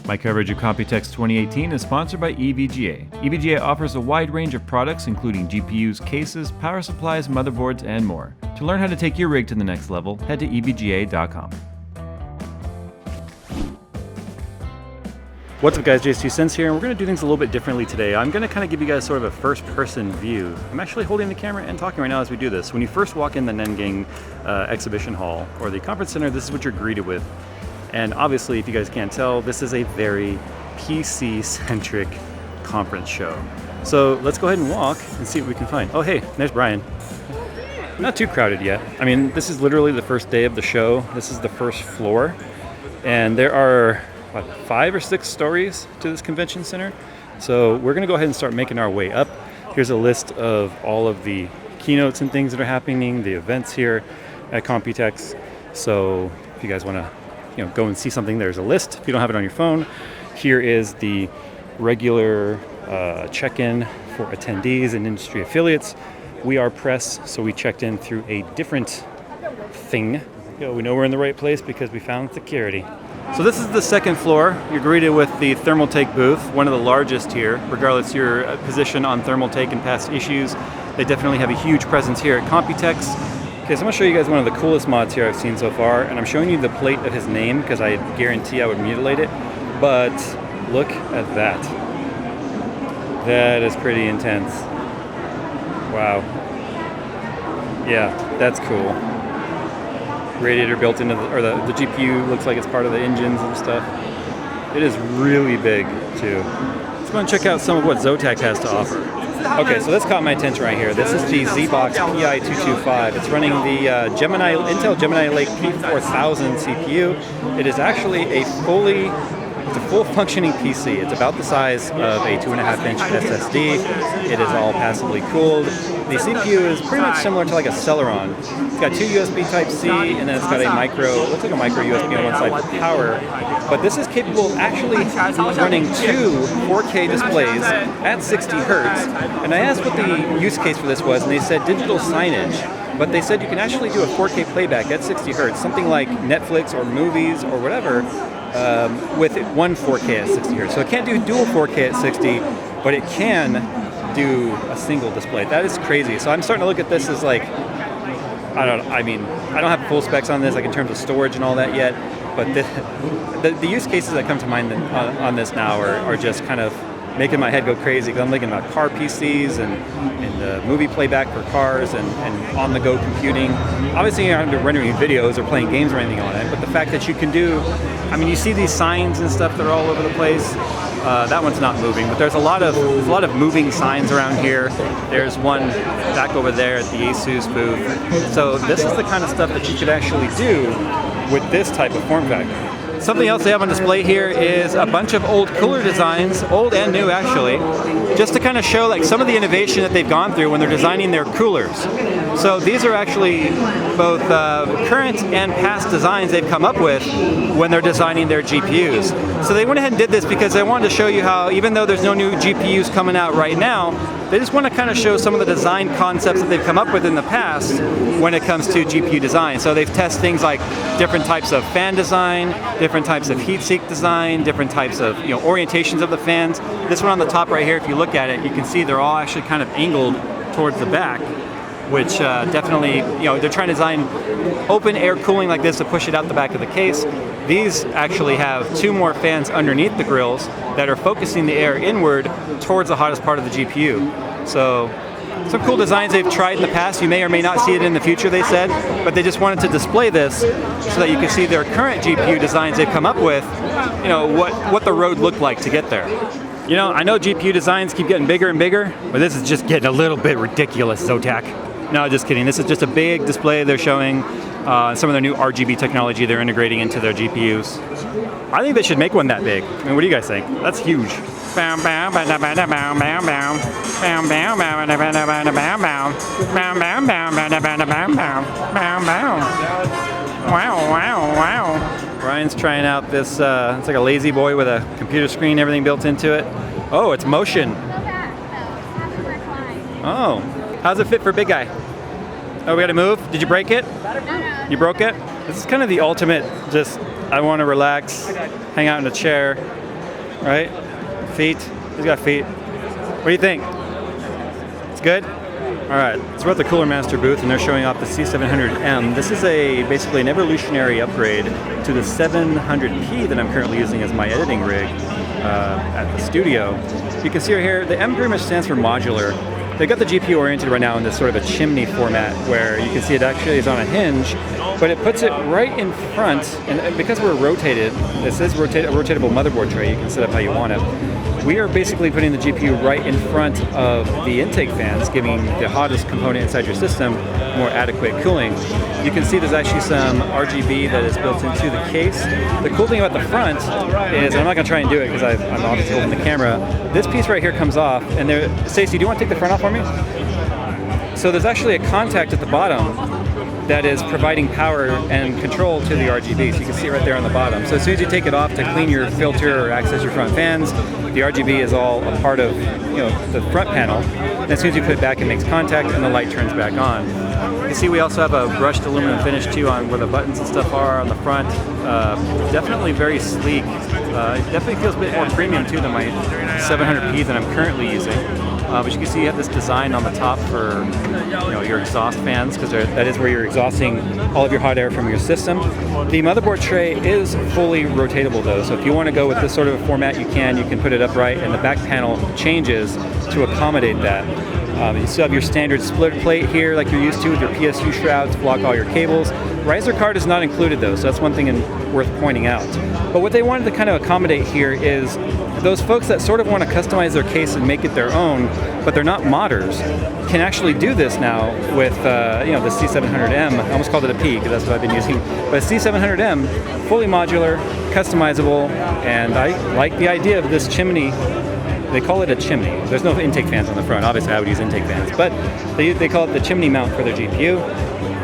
My coverage of Computex 2018 is sponsored by EVGA. EVGA offers a wide range of products including GPUs, cases, power supplies, motherboards, and more. To learn how to take your rig to the next level, head to evga.com. What's up guys, JayzTwoCents here, and we're going to do things a little bit differently today. I'm going to kind of give you guys sort of a first-person view. I'm actually holding the camera and talking right now as we do this. When you first walk in the Nangang exhibition hall or the conference center, this is what you're greeted with. And obviously, if you guys can't tell, this is a very PC-centric conference show. So let's go ahead and walk and see what we can find. Oh hey, there's Brian. Not too crowded yet. I mean, this is literally the first day of the show. This is the first floor. And there are what, 5 or 6 stories to this convention center. So we're gonna go ahead and start making our way up. Here's a list of all of the keynotes and things that are happening, the events here at Computex. So if you guys wanna go and see something, there's a list. If you don't have it on your phone, here is the regular check-in for attendees and industry affiliates. We are press, so we checked in through a different thing. We know we're in the right place because we found security. So this is the second floor. You're greeted with the Thermaltake booth, one of the largest here, regardless your position on Thermaltake and past issues. They definitely have a huge presence here at Computex. Okay, so I'm gonna show you guys one of the coolest mods here I've seen so far, and I'm showing you the plate of his name because I guarantee I would mutilate it, but look at that. That is pretty intense. Wow. Yeah, that's cool. Radiator built into the GPU looks like it's part of the engines and stuff. It is really big too. Let's go and check out some of what Zotac has to offer. Okay, so this caught my attention right here. This is the ZBox PI225. It's running the Intel Gemini Lake P4000 CPU. It is actually a full functioning PC. It's about the size of a 2.5-inch SSD. It is all passively cooled. The CPU is pretty much similar to like a Celeron. It's got 2 USB Type-C, and then it's got a looks like a micro USB on one side for power. But this is capable of actually running 2 4K displays at 60 Hertz. And I asked what the use case for this was, and they said digital signage. But they said you can actually do a 4K playback at 60 Hertz, something like Netflix or movies or whatever, with one 4K at 60 Hertz. So it can't do dual 4K at 60, but it can do a single display. That is crazy. So I'm starting to look at this as like, I don't have full specs on this, like in terms of storage and all that yet, but the use cases that come to mind on this now are just kind of making my head go crazy, because I'm thinking about car PCs and movie playback for cars and on-the-go computing. Obviously you're not rendering videos or playing games or anything on it, but the fact that you can do, you see these signs and stuff that are all over the place. That one's not moving, but there's a lot of moving signs around here. There's one back over there at the ASUS booth. So this is the kind of stuff that you could actually do with this type of form factor. Something else they have on display here is a bunch of old cooler designs, old and new actually, just to kind of show like some of the innovation that they've gone through when they're designing their coolers. So these are actually both current and past designs they've come up with when they're designing their GPUs. So they went ahead and did this because they wanted to show you how, even though there's no new GPUs coming out right now, they just want to kind of show some of the design concepts that they've come up with in the past when it comes to GPU design. So they've tested things like different types of fan design, different types of heatsink design, different types of orientations of the fans. This one on the top right here, if you look at it, you can see they're all actually kind of angled towards the back, which definitely, they're trying to design open air cooling like this to push it out the back of the case. These actually have 2 more fans underneath the grills that are focusing the air inward towards the hottest part of the GPU. So some cool designs they've tried in the past. You may or may not see it in the future, they said, but they just wanted to display this so that you can see their current GPU designs they've come up with, what the road looked like to get there. I know GPU designs keep getting bigger and bigger, but this is just getting a little bit ridiculous, Zotac. No, just kidding. This is just a big display they're showing some of their new RGB technology they're integrating into their GPUs. I think they should make one that big. What do you guys think? That's huge. Wow. Ryan's trying out this, it's like a lazy boy with a computer screen, everything built into it. Oh, it's motion. Oh, how's it fit for big guy? Oh, we gotta move? Did you break it? No. You broke it? This is kind of the ultimate, just, I wanna relax, hang out in a chair, right? Feet. He's got feet. What do you think? It's good? All right, so we're at the Coolermaster booth and they're showing off the C700M. This is basically an evolutionary upgrade to the 700P that I'm currently using as my editing rig at the studio. You can see right here, the M pretty much stands for modular. They've got the GPU oriented right now in this sort of a chimney format where you can see it actually is on a hinge, but it puts it right in front, and because we're rotated, this is a rotatable motherboard tray, you can set up how you want it. We are basically putting the GPU right in front of the intake fans, giving the hottest component inside your system more adequate cooling. You can see there's actually some RGB that is built into the case. The cool thing about the front is, and I'm not going to try and do it because I'm obviously holding the camera, this piece right here comes off, and there, Stacey, do you want to take the front off for me? So there's actually a contact at the bottom that is providing power and control to the RGB. So you can see it right there on the bottom. So as soon as you take it off to clean your filter or access your front fans, the RGB is all a part of the front panel. And as soon as you put it back, it makes contact and the light turns back on. You can see we also have a brushed aluminum finish too on where the buttons and stuff are on the front. Definitely very sleek. It definitely feels a bit more premium too than my 700P that I'm currently using. But you can see you have this design on the top for your exhaust fans, because that is where you're exhausting all of your hot air from your system. The motherboard tray is fully rotatable though, so if you want to go with this sort of a format, you can put it upright, and the back panel changes to accommodate that. You still have your standard split plate here like you're used to with your PSU shrouds to block all your cables. Riser card is not included though, so that's one thing worth pointing out. But what they wanted to kind of accommodate here is those folks that sort of want to customize their case and make it their own, but they're not modders, can actually do this now with the C700M. I almost called it a P because that's what I've been using. But C700M, fully modular, customizable, and I like the idea of this chimney. They call it a chimney. There's no intake fans on the front. Obviously I would use intake fans, but they call it the chimney mount for their GPU.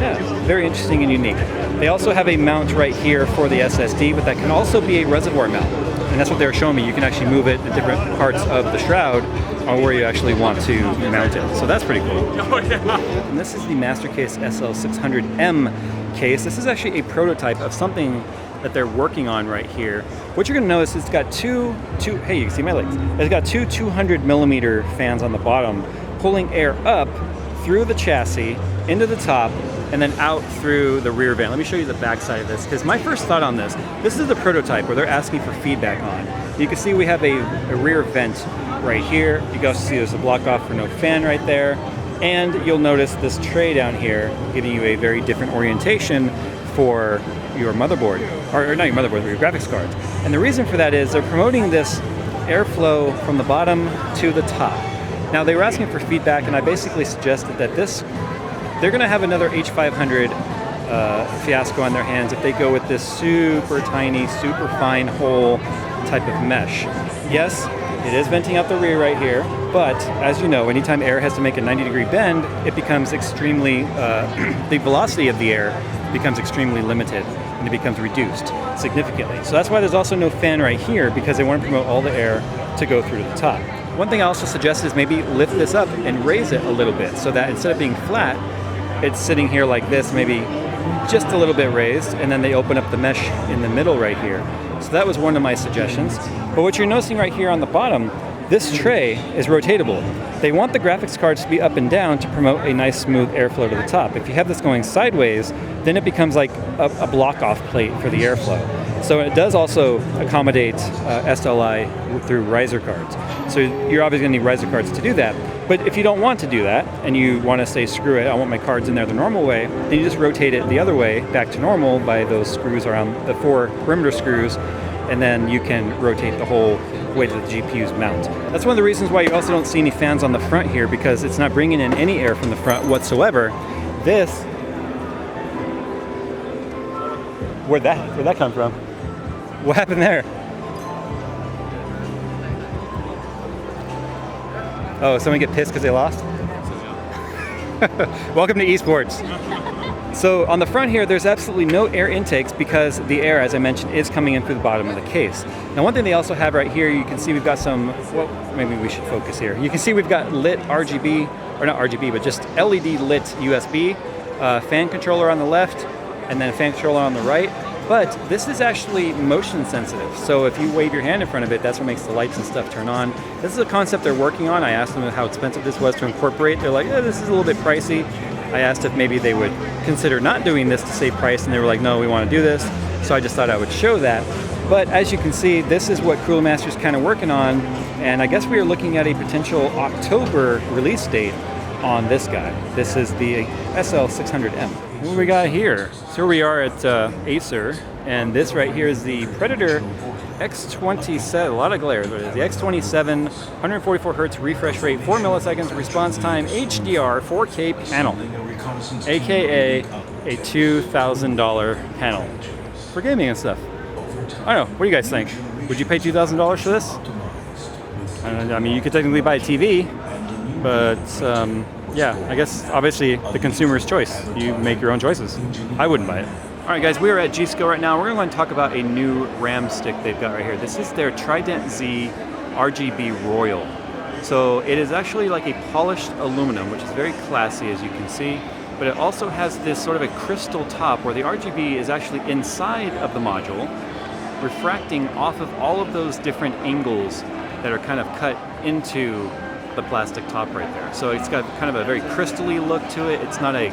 Yeah, very interesting and unique. They also have a mount right here for the SSD, but that can also be a reservoir mount. And that's what they were showing me. You can actually move it to different parts of the shroud or where you actually want to mount it. So that's pretty cool. And this is the Mastercase SL600M case. This is actually a prototype of something that they're working on right here. What you're gonna notice is it's got hey, you can see my legs. It's got two 200 millimeter fans on the bottom, pulling air up through the chassis, into the top, and then out through the rear vent. Let me show you the back side of this, because my first thought on this is the prototype where they're asking for feedback on. You can see we have a rear vent right here. You can also see there's a block off for no fan right there. And you'll notice this tray down here giving you a very different orientation for your motherboard, or not your motherboard, but your graphics cards. And the reason for that is they're promoting this airflow from the bottom to the top. Now they were asking for feedback, and I basically suggested that they're gonna have another H500 fiasco on their hands if they go with this super tiny, super fine hole type of mesh. Yes, it is venting out the rear right here, but as you know, anytime air has to make a 90-degree bend, it becomes extremely, the velocity of the air becomes extremely limited, and it becomes reduced significantly. So that's why there's also no fan right here, because they want to promote all the air to go through to the top. One thing I also suggest is maybe lift this up and raise it a little bit, so that instead of being flat, it's sitting here like this, maybe just a little bit raised, and then they open up the mesh in the middle right here. So that was one of my suggestions. But what you're noticing right here on the bottom, this tray is rotatable. They want the graphics cards to be up and down to promote a nice smooth airflow to the top. If you have this going sideways, then it becomes like a block-off plate for the airflow. So it does also accommodate SLI through riser cards. So you're obviously gonna need riser cards to do that. But if you don't want to do that, and you wanna say, screw it, I want my cards in there the normal way, then you just rotate it the other way back to normal by those screws around the 4 perimeter screws, and then you can rotate the whole way to the GPU's mount. That's one of the reasons why you also don't see any fans on the front here, because it's not bringing in any air from the front whatsoever. Where'd that come from? What happened there? Oh, someone get pissed because they lost? Welcome to esports. So on the front here, there's absolutely no air intakes because the air, as I mentioned, is coming in through the bottom of the case. Now, one thing they also have right here, you can see we've got some, well, maybe we should focus here. You can see we've got lit RGB, or not RGB, but just LED lit USB, fan controller on the left, and then a fan controller on the right. But this is actually motion sensitive. So if you wave your hand in front of it, that's what makes the lights and stuff turn on. This is a concept they're working on. I asked them how expensive this was to incorporate. They're like, this is a little bit pricey. I asked if maybe they would consider not doing this to save price, and they were like, no, we want to do this. So I just thought I would show that. But as you can see, this is what Coolermaster's kind of working on, and I guess we are looking at a potential October release date on this guy. This is the SL600M. What do we got here? So here we are at Acer, and this right here is the Predator X27, a lot of glare, but the X27, 144 Hertz refresh rate, 4 milliseconds response time, HDR 4K panel, aka a $2,000 panel for gaming and stuff. I don't know, what do you guys think? Would you pay $2,000 for this? I mean, you could technically buy a TV, but yeah, I guess obviously the consumer's choice. You make your own choices. I wouldn't buy it. All right, guys, we are at G-Skill right now. We're going to talk about a new RAM stick they've got right here. This is their Trident Z RGB Royal. So it is actually like a polished aluminum, which is very classy, as you can see. But it also has this sort of a crystal top where the RGB is actually inside of the module, refracting off of all of those different angles that are kind of cut into the plastic top right there. So it's got kind of a very crystally look to it. It's not a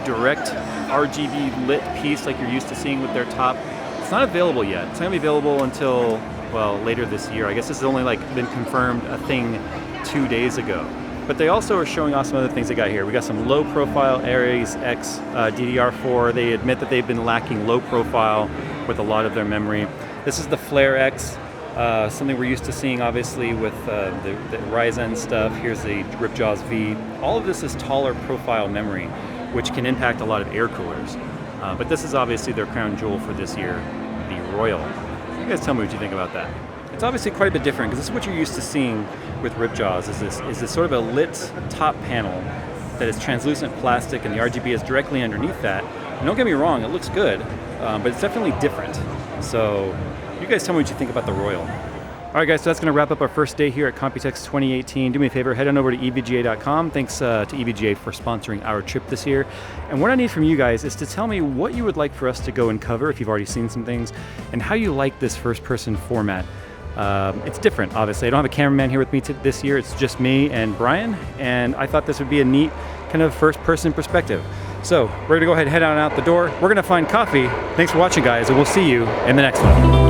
direct RGB lit piece like you're used to seeing with their top. It's not available yet. It's not gonna be available until, well, later this year. I guess this has only like been confirmed a thing 2 days ago. But they also are showing off some other things they got here. We got some low profile Ares X DDR4. They admit that they've been lacking low profile with a lot of their memory. This is the Flare X, something we're used to seeing obviously with the Ryzen stuff. Here's the Ripjaws V. All of this is taller profile memory, which can impact a lot of air coolers. But this is obviously their crown jewel for this year, the Royal. You guys tell me what you think about that. It's obviously quite a bit different, because this is what you're used to seeing with Ripjaws, is this sort of a lit top panel that is translucent plastic, and the RGB is directly underneath that. And don't get me wrong, it looks good, but it's definitely different. So you guys tell me what you think about the Royal. All right, guys, so that's going to wrap up our first day here at Computex 2018. Do me a favor, head on over to evga.com. Thanks to EVGA for sponsoring our trip this year. And what I need from you guys is to tell me what you would like for us to go and cover, if you've already seen some things, and how you like this first-person format. It's different, obviously. I don't have a cameraman here with me this year. It's just me and Brian, and I thought this would be a neat kind of first-person perspective. So we're going to go ahead and head on out the door. We're going to find coffee. Thanks for watching, guys, and we'll see you in the next one.